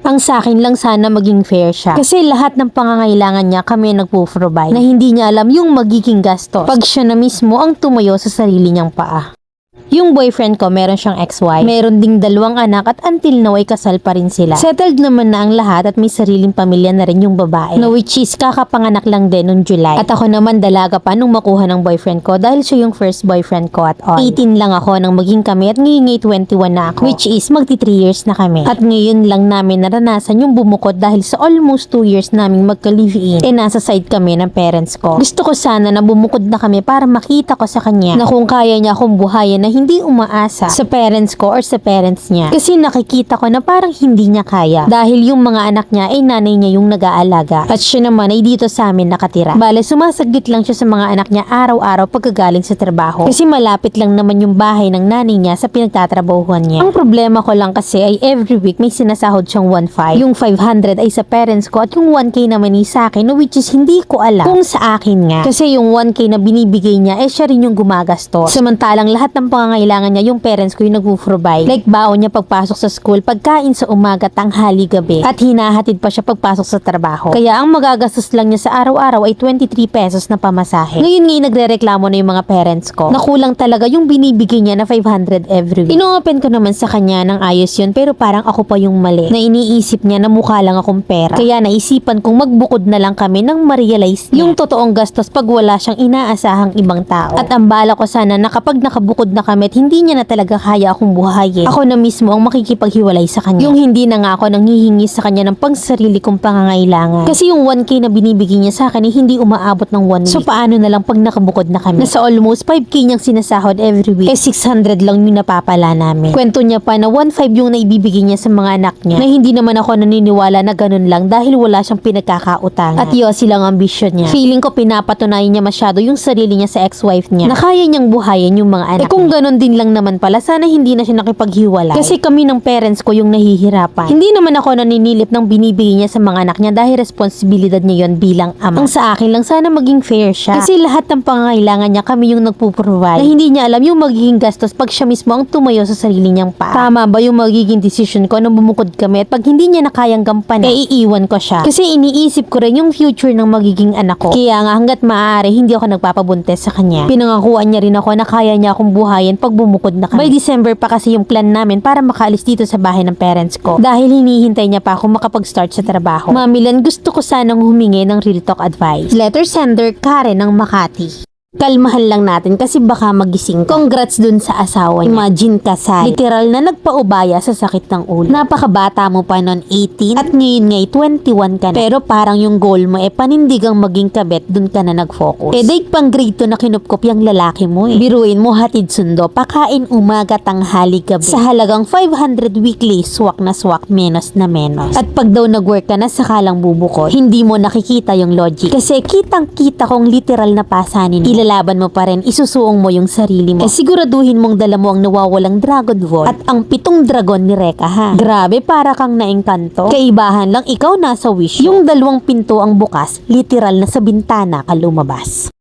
Ang sakin lang sana maging fair siya. Kasi lahat ng pangangailangan niya kami nagpo-provide na hindi niya alam yung magiging gastos pag siya na mismo ang tumayo sa sarili niyang paa. Yung boyfriend ko, meron siyang ex-wife. Meron ding 2 anak at until now ay kasal pa rin sila. Settled naman na ang lahat at may sariling pamilya na rin yung babae. Na which is kakapanganak lang din noong July. At ako naman dalaga pa nung makuha ng boyfriend ko dahil siya yung first boyfriend ko at all. 18 lang ako nang maging kami at ngayon 21 na ako. Which is magti 3 years na kami. At ngayon lang namin naranasan yung bumukod dahil sa almost 2 years naming magka-live-in. Nasa side kami ng parents ko. Gusto ko sana na bumukod na kami para makita ko sa kanya na kung kaya niya akong buhayin na hindi umaasa sa parents ko or sa parents niya. Kasi nakikita ko na parang hindi niya kaya dahil yung mga anak niya ay nanay niya yung nag-aalaga at siya naman ay dito sa amin nakatira. Bale, sumasaglit lang siya sa mga anak niya araw-araw pagkagaling sa trabaho kasi malapit lang naman yung bahay ng nanay niya sa pinagtatrabahuhan niya. Ang problema ko lang kasi ay every week may sinasahod siyang 1.5. Yung 500 ay sa parents ko at yung 1K naman ay sa akin, which is hindi ko alam kung sa akin nga. Kasi yung 1K na binibigay niya eh siya rin yung gumagastos. Samantalang lahat ng pangangailangan niya yung parents ko yung nag-provide. Like baon niya pagpasok sa school, pagkain sa umaga, tanghali, gabi. At hinahatid pa siya pagpasok sa trabaho. Kaya ang magagastos lang niya sa araw-araw ay 23 pesos na pamasahe. Ngayon nga nagrereklamo na yung mga parents ko. Nakulang talaga yung binibigay niya na 500 every week. Ino-open ko naman sa kanya ng ayos yun pero parang ako pa yung mali. Na iniisip niya na mukha lang akong pera. Kaya naisipan kong magbukod na lang kami nang ma-realize niya yung totoong gastos pag wala siyang inaasahang ibang tao. At ang bala ko sana na kapag nakabukod na kami at hindi niya na talaga kaya akong buhayin, ako na mismo ang makikipaghiwalay sa kanya. Yung hindi na nga ako nanghihingi sa kanya ng pangsarili kong pangangailangan. Kasi yung 1K na binibigay niya sa akin ay hindi umaabot ng 1 week. So paano na lang pag nakabukod na kami? Nasa almost 5K niyang sinasahod every week. 600 lang yung napapala namin. Kwento niya pa na 1.5 yung naibibigay niya sa mga anak niya. Na hindi naman ako naniniwala na ganun lang dahil wala siyang pinagkakautangan. At yosi lang ambisyon niya. Feeling ko pinapatunayan niya masyado yung sarili niya sa ex-wife niya na kaya niyang buhayin yung mga anak kung ganun din lang naman pala, sana hindi na siya nakipaghiwalay. Kasi kami ng parents ko yung nahihirapan. Hindi naman ako naninilip ng binibigay niya sa mga anak niya dahil responsibilidad niya yon bilang ama. Ang sa akin lang sana maging fair siya. Kasi lahat ng pangangailangan niya kami yung nagpo-provide. Na hindi niya alam yung magiging gastos pag siya mismo ang tumayo sa sarili niyang paa. Tama ba yung magiging decision ko na bumukod kami at pag hindi niya na kayang gampanan, iiwan ko siya. Kasi iniisip ko rin yung future ng magiging anak ko. Kaya nga hanggat maaari hindi ako nagpapabuntes sa kanya. Pinangakuan niya rin ako na kaya niya akong buhayin pag bumukod na kami. By December pa kasi yung plan namin para makaalis dito sa bahay ng parents ko. Dahil hinihintay niya pa ako makapag-start sa trabaho. Mamilan, gusto ko sanang humingi ng real talk advice. Letter sender, Karen ng Makati. Kalmahan lang natin kasi baka magising ka. Congrats dun sa asawa niya. Imagine kasal. Literal na nagpaubaya sa sakit ng ulo. Napakabata mo pa noon 18 at ngayon ngay 21 ka na. Pero parang yung goal mo panindigang maging kabet dun ka na nag-focus. Daig pang grade 2 na kinupkop yung lalaki mo Biruin mo hatid sundo, pakain umaga, tanghali, gabi. Sa halagang 500 weekly, swak na swak, menos na menos. At pag daw nag-work ka na sakalang bubukod, hindi mo nakikita yung logic. Kasi kitang-kita kong literal na pasanin ilalaban mo pa rin, isusuong mo yung sarili mo. Siguraduhin mong dala mo ang nawawalang dragon ball at ang 7 dragon ni Reka ha. Grabe, para kang naengkanto. Kaibahan lang ikaw nasa wish. Yung 2 pinto ang bukas, literal na sa bintana ka lumabas.